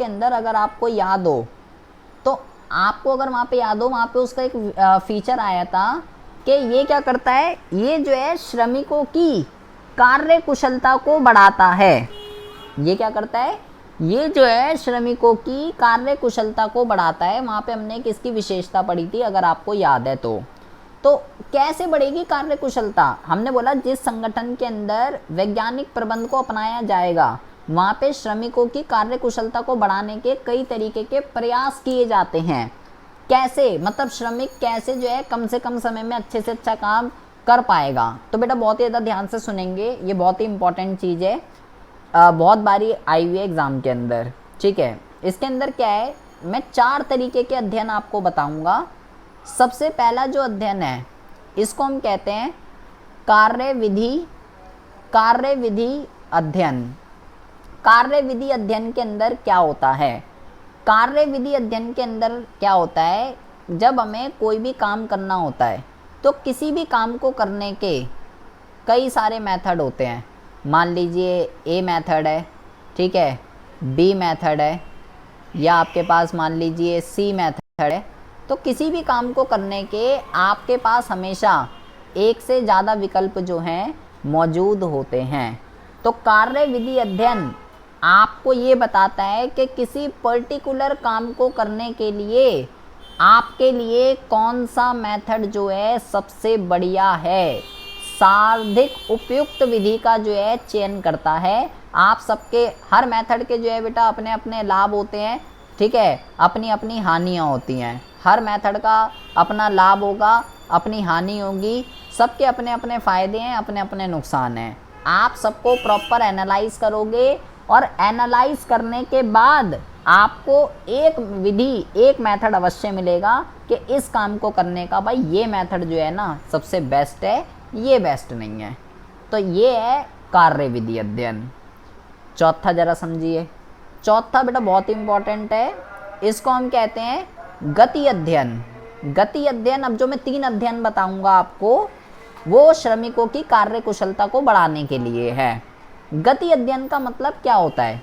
के अंदर अगर आपको याद हो तो आपको अगर वहाँ पे याद हो, वहाँ पे उसका एक फीचर आया था कि ये क्या करता है, ये जो है श्रमिकों की कार्य कुशलता को बढ़ाता है। ये क्या करता है, ये जो है श्रमिकों की कार्य कुशलता को बढ़ाता है। वहाँ पे हमने किसकी विशेषता पढ़ी थी अगर आपको याद है तो कैसे बढ़ेगी कार्य कुशलता? हमने बोला जिस संगठन के अंदर वैज्ञानिक प्रबंध को अपनाया जाएगा वहाँ पे श्रमिकों की कार्य कुशलता को बढ़ाने के कई तरीके के प्रयास किए जाते हैं। कैसे, मतलब श्रमिक कैसे जो है कम से कम समय में अच्छे से अच्छा काम कर पाएगा। तो बेटा बहुत ही ज़्यादा ध्यान से सुनेंगे, ये बहुत ही इंपॉर्टेंट चीज़ है, बहुत बारी आई हुई है एग्ज़ाम के अंदर। ठीक है, इसके अंदर क्या है, मैं 4 तरीके के अध्ययन आपको बताऊंगा। सबसे पहला जो अध्ययन है इसको हम कहते हैं कार्यविधि अध्ययन। कार्यविधि अध्ययन के अंदर क्या होता है, कार्यविधि अध्ययन के अंदर क्या होता है, जब हमें कोई भी काम करना होता है तो किसी भी काम को करने के कई सारे मेथड होते हैं। मान लीजिए ए मेथड है, ठीक है, बी मेथड है, या आपके पास मान लीजिए सी मेथड है। तो किसी भी काम को करने के आपके पास हमेशा एक से ज़्यादा विकल्प जो हैं मौजूद होते हैं। तो कार्यविधि अध्ययन आपको ये बताता है कि किसी पर्टिकुलर काम को करने के लिए आपके लिए कौन सा मेथड जो है सबसे बढ़िया है, सर्वाधिक उपयुक्त विधि का जो है चयन करता है। आप सबके हर मेथड के जो है बेटा अपने अपने लाभ होते हैं, ठीक है, अपनी अपनी हानियाँ होती हैं। हर मेथड का अपना लाभ होगा, अपनी हानि होगी, सबके अपने अपने फ़ायदे हैं, अपने अपने नुकसान हैं। आप सबको प्रॉपर एनालाइज करोगे और एनालाइज करने के बाद आपको एक विधि, एक मेथड अवश्य मिलेगा कि इस काम को करने का भाई ये मेथड जो है ना सबसे बेस्ट है, ये बेस्ट नहीं है। तो ये है कार्यविधि अध्ययन। चौथा जरा समझिए, चौथा बेटा बहुत इंपॉर्टेंट है, इसको हम कहते हैं गति अध्ययन। गति अध्ययन, अब जो मैं 3 अध्ययन बताऊंगा आपको वो श्रमिकों की कार्य कुशलता को बढ़ाने के लिए है। गति अध्ययन का मतलब क्या होता है?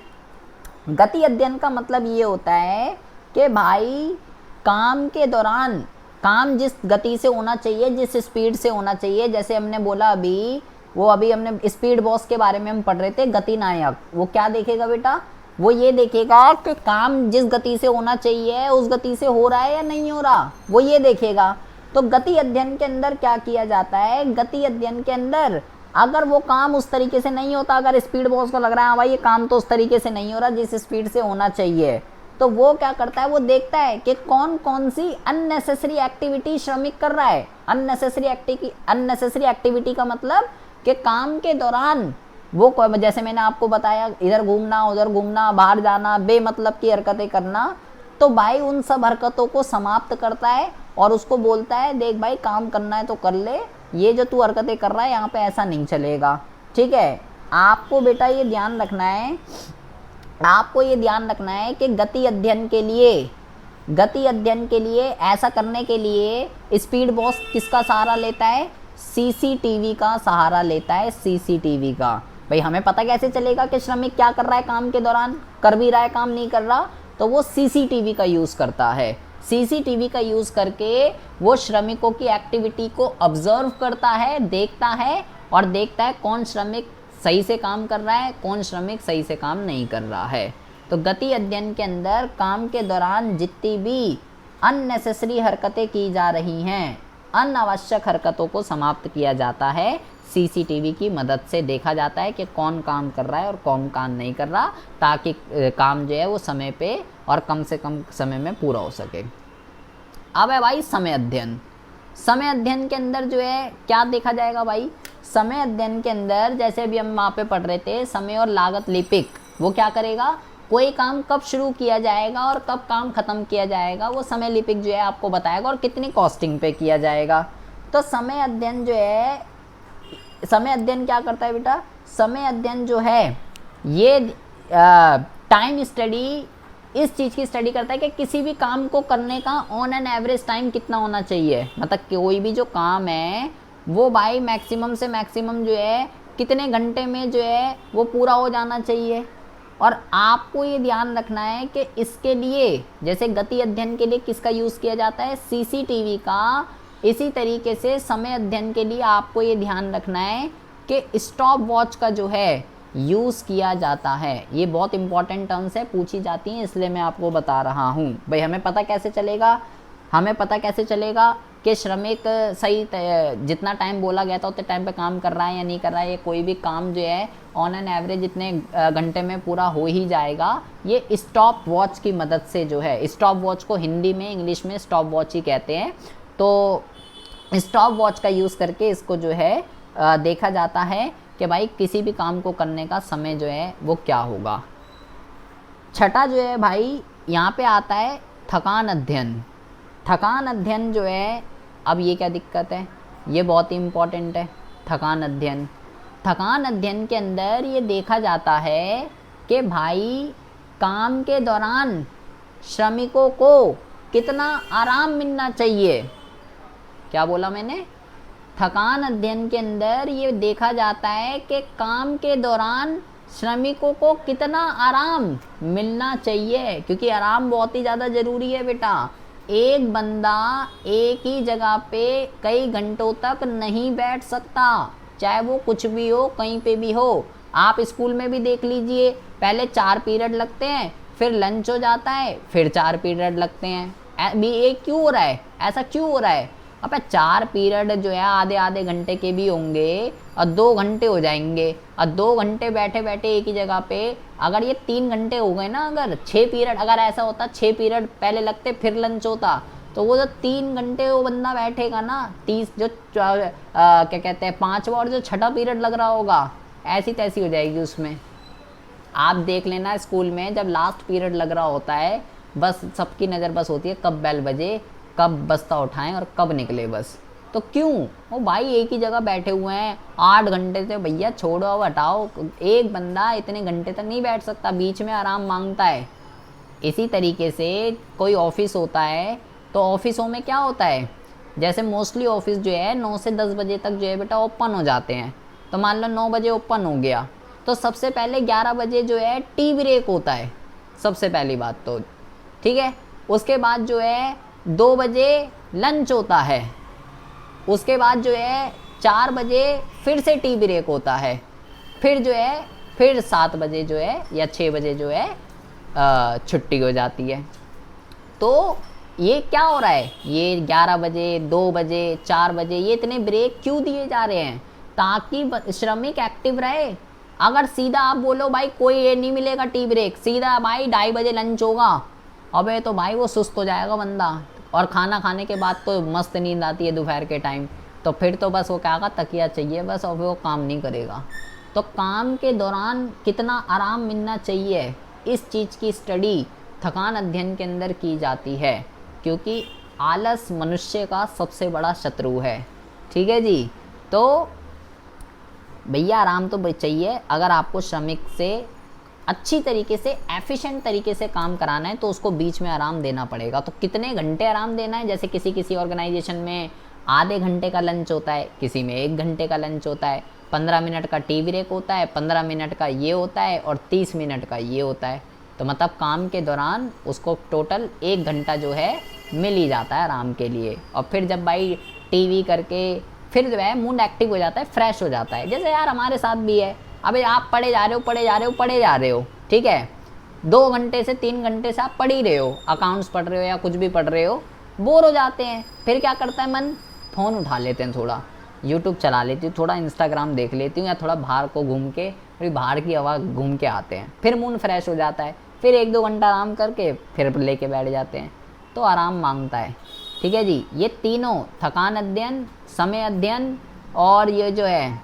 गति अध्ययन का मतलब ये होता है कि भाई काम के दौरान काम जिस गति से होना चाहिए, जिस स्पीड से होना चाहिए, जैसे हमने बोला अभी हमने स्पीड बॉस के बारे में हम पढ़ रहे थे, गति नायक, वो क्या देखेगा बेटा, वो ये देखेगा कि काम जिस गति से होना चाहिए उस गति से हो रहा है या नहीं हो रहा, वो ये देखेगा। तो गति अध्ययन के अंदर क्या किया जाता है, गति अध्ययन के अंदर अगर वो काम उस तरीके से नहीं होता, अगर स्पीड बॉस को लग रहा है भाई ये काम तो उस तरीके से नहीं हो रहा जिस स्पीड से होना चाहिए, तो वो क्या करता है, वो देखता है कि कौन कौन सी अननेसेसरी एक्टिविटी श्रमिक कर रहा है। अननेसेसरी एक्टिविटी का मतलब कि काम के दौरान वो, जैसे मैंने आपको बताया, इधर घूमना उधर घूमना, बाहर जाना, बेमतलब की हरकतें करना, तो भाई उन सब हरकतों को समाप्त करता है और उसको बोलता है देख भाई काम करना है तो कर ले, ये जो तू हरकतें कर रहा है यहाँ पे ऐसा नहीं चलेगा। ठीक है, आपको बेटा ये ध्यान रखना है, आपको ये ध्यान रखना है कि गति अध्ययन के लिए ऐसा करने के लिए स्पीड बॉस किसका सहारा लेता है, सीसीटीवी का सहारा लेता है, सीसीटीवी का। भाई हमें पता कैसे चलेगा कि श्रमिक क्या कर रहा है काम के दौरान, कर भी रहा है काम नहीं कर रहा, तो वो सीसीटीवी का यूज़ करता है। सीसीटीवी का यूज़ करके वो श्रमिकों की एक्टिविटी को ऑब्जर्व करता है, देखता है और देखता है कौन श्रमिक सही से काम कर रहा है, कौन श्रमिक सही से काम नहीं कर रहा है। तो गति अध्ययन के अंदर काम के दौरान जितनी भी अननेसेसरी हरकतें की जा रही हैं, अनावश्यक हरकतों को समाप्त किया जाता है, सीसीटीवी की मदद से देखा जाता है कि कौन काम कर रहा है और कौन काम नहीं कर रहा, ताकि काम जो है वो समय पे और कम से कम समय में पूरा हो सके। अब है भाई समय अध्ययन। समय अध्ययन के अंदर जो है क्या देखा जाएगा भाई, समय अध्ययन के अंदर जैसे अभी हम वहाँ पे पढ़ रहे थे, समय और लागत लिपिक, वो क्या करेगा, कोई काम कब शुरू किया जाएगा और कब काम ख़त्म किया जाएगा, वो समय लिपिक जो है आपको बताएगा और कितनी कॉस्टिंग पे किया जाएगा। तो समय अध्ययन जो है, समय अध्ययन क्या करता है बेटा, समय अध्ययन जो है ये टाइम स्टडी, इस चीज़ की स्टडी करता है कि किसी भी काम को करने का ऑन एन एवरेज टाइम कितना होना चाहिए, मतलब कोई भी जो काम है वो भाई मैक्सिमम से मैक्सिमम जो है कितने घंटे में जो है वो पूरा हो जाना चाहिए। और आपको ये ध्यान रखना है कि इसके लिए जैसे गति अध्ययन के लिए किसका यूज़ किया जाता है, सीसीटीवी का। इसी तरीके से समय अध्ययन के लिए आपको ये ध्यान रखना है कि स्टॉप वॉच का जो है यूज़ किया जाता है। ये बहुत इंपॉर्टेंट टर्म्स है, पूछी जाती हैं, इसलिए मैं आपको बता रहा हूँ। भाई हमें पता कैसे चलेगा, हमें पता कैसे चलेगा कि श्रमिक सही जितना टाइम बोला गया था उतने टाइम पे काम कर रहा है या नहीं कर रहा है। ये कोई भी काम जो है ऑन एन एवरेज इतने घंटे में पूरा हो ही जाएगा, ये स्टॉप वॉच की मदद से जो है। स्टॉप वॉच को हिंदी में, इंग्लिश में स्टॉप वॉच ही कहते हैं। तो स्टॉप वॉच का यूज़ करके इसको जो है देखा जाता है कि भाई किसी भी काम को करने का समय जो है वो क्या होगा। छठा जो है भाई यहाँ पे आता है थकान अध्ययन। थकान अध्ययन जो है, अब ये क्या दिक्कत है, ये बहुत ही इम्पॉर्टेंट है। थकान अध्ययन, थकान अध्ययन के अंदर ये देखा जाता है कि भाई काम के दौरान श्रमिकों को कितना आराम मिलना चाहिए। क्या बोला मैंने? थकान अध्ययन के अंदर ये देखा जाता है कि काम के दौरान श्रमिकों को कितना आराम मिलना चाहिए, क्योंकि आराम बहुत ही ज़्यादा ज़रूरी है बेटा। एक बंदा एक ही जगह पे कई घंटों तक नहीं बैठ सकता, चाहे वो कुछ भी हो, कहीं पे भी हो। आप स्कूल में भी देख लीजिए, पहले 4 पीरियड लगते हैं, फिर लंच हो जाता है, फिर 4 पीरियड लगते हैं। भी ये क्यों हो रहा है, ऐसा क्यों हो रहा है? अब 4 पीरियड जो है आधे आधे घंटे के भी होंगे और 2 घंटे हो जाएंगे, और 2 घंटे बैठे बैठे एक ही जगह पे, अगर ये 3 घंटे हो गए ना, अगर 6 पीरियड, अगर ऐसा होता 6 पीरियड पहले लगते फिर लंच होता, तो वो जो 3 घंटे वो बंदा बैठेगा ना, 30 जो क्या कहते हैं 5वां और जो 6ठा पीरियड लग रहा होगा, ऐसी तैसी हो जाएगी उसमें। आप देख लेना स्कूल में जब लास्ट पीरियड लग रहा होता है, बस सबकी नज़र बस होती है कब बेल बजे, कब बस्ता उठाएं और कब निकले बस। तो क्यों? वो भाई एक ही जगह बैठे हुए हैं 8 घंटे से, भैया छोड़ो अब हटाओ। एक बंदा इतने घंटे तक नहीं बैठ सकता, बीच में आराम मांगता है। इसी तरीके से कोई ऑफिस होता है, तो ऑफिसों में क्या होता है, जैसे मोस्टली ऑफिस जो है 9 से 10 बजे तक जो है बेटा ओपन हो जाते हैं। तो मान लो 9 बजे ओपन हो गया, तो सबसे पहले 11 बजे जो है टी ब्रेक होता है, सबसे पहली बात तो, ठीक है। उसके बाद जो है 2 बजे लंच होता है, उसके बाद जो है 4 बजे फिर से टी ब्रेक होता है, फिर जो है फिर 7 बजे जो है या 6 बजे जो है छुट्टी हो जाती है। तो ये क्या हो रहा है, ये 11 बजे, 2 बजे, 4 बजे ये इतने ब्रेक क्यों दिए जा रहे हैं? ताकि श्रमिक एक्टिव रहे। अगर सीधा आप बोलो भाई कोई ये नहीं मिलेगा टी ब्रेक, सीधा भाई 2:30 बजे लंच होगा, अबे तो भाई वो सुस्त हो जाएगा बंदा, और खाना खाने के बाद तो मस्त नींद आती है दोपहर के टाइम, तो फिर तो बस वो क्या होगा, तकिया चाहिए बस, और वो काम नहीं करेगा। तो काम के दौरान कितना आराम मिलना चाहिए, इस चीज़ की स्टडी थकान अध्ययन के अंदर की जाती है, क्योंकि आलस मनुष्य का सबसे बड़ा शत्रु है। ठीक है जी। तो भैया आराम तो चाहिए। अगर आपको श्रमिक से अच्छी तरीके से एफिशिएंट तरीके से काम कराना है तो उसको बीच में आराम देना पड़ेगा। तो कितने घंटे आराम देना है, जैसे किसी किसी ऑर्गेनाइजेशन में आधे घंटे का लंच होता है, किसी में 1 घंटे का लंच होता है, 15 मिनट का टी ब्रेक होता है, 15 मिनट का ये होता है और 30 मिनट का ये होता है। तो मतलब काम के दौरान उसको टोटल 1 घंटा जो है मिल ही जाता है आराम के लिए। और फिर जब भाई टीवी करके फिर जो है मूड एक्टिव हो जाता है, फ्रेश हो जाता है। जैसे यार हमारे साथ भी है, अबे आप पढ़े जा रहे हो, ठीक है, 2 घंटे से 3 घंटे से आप पढ़ ही रहे हो, अकाउंट्स पढ़ रहे हो या कुछ भी पढ़ रहे हो, बोर हो जाते हैं, फिर क्या करता है मन, फ़ोन उठा लेते हैं, थोड़ा यूट्यूब चला लेती हूँ, थोड़ा इंस्टाग्राम देख लेती हूँ, या थोड़ा बाहर को घूम के थोड़ी बाहर की हवा घूम के आते हैं, फिर मूड फ्रेश हो जाता है, फिर 1-2 घंटा आराम करके फिर लेके बैठ जाते हैं। तो आराम मांगता है। ठीक है जी। ये तीनों थकान अध्ययन, समय अध्ययन और ये जो है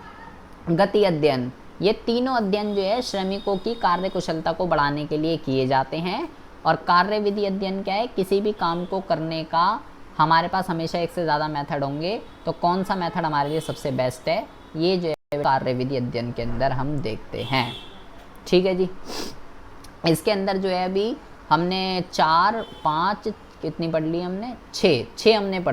गति अध्ययन, ये तीनों अध्ययन जो है श्रमिकों की कार्य कुशलता को बढ़ाने के लिए किए जाते हैं। और कार्य विधि अध्ययन क्या है, किसी भी काम को करने का हमारे पास हमेशा 1 से ज़्यादा मेथड होंगे, तो कौन सा मेथड हमारे लिए सबसे बेस्ट है, ये जो है कार्य विधि अध्ययन के अंदर हम देखते हैं। ठीक है जी। इसके अंदर जो है अभी हमने 4, 5 कितनी पढ़ ली हमने, 6 हमने पढ़ ली।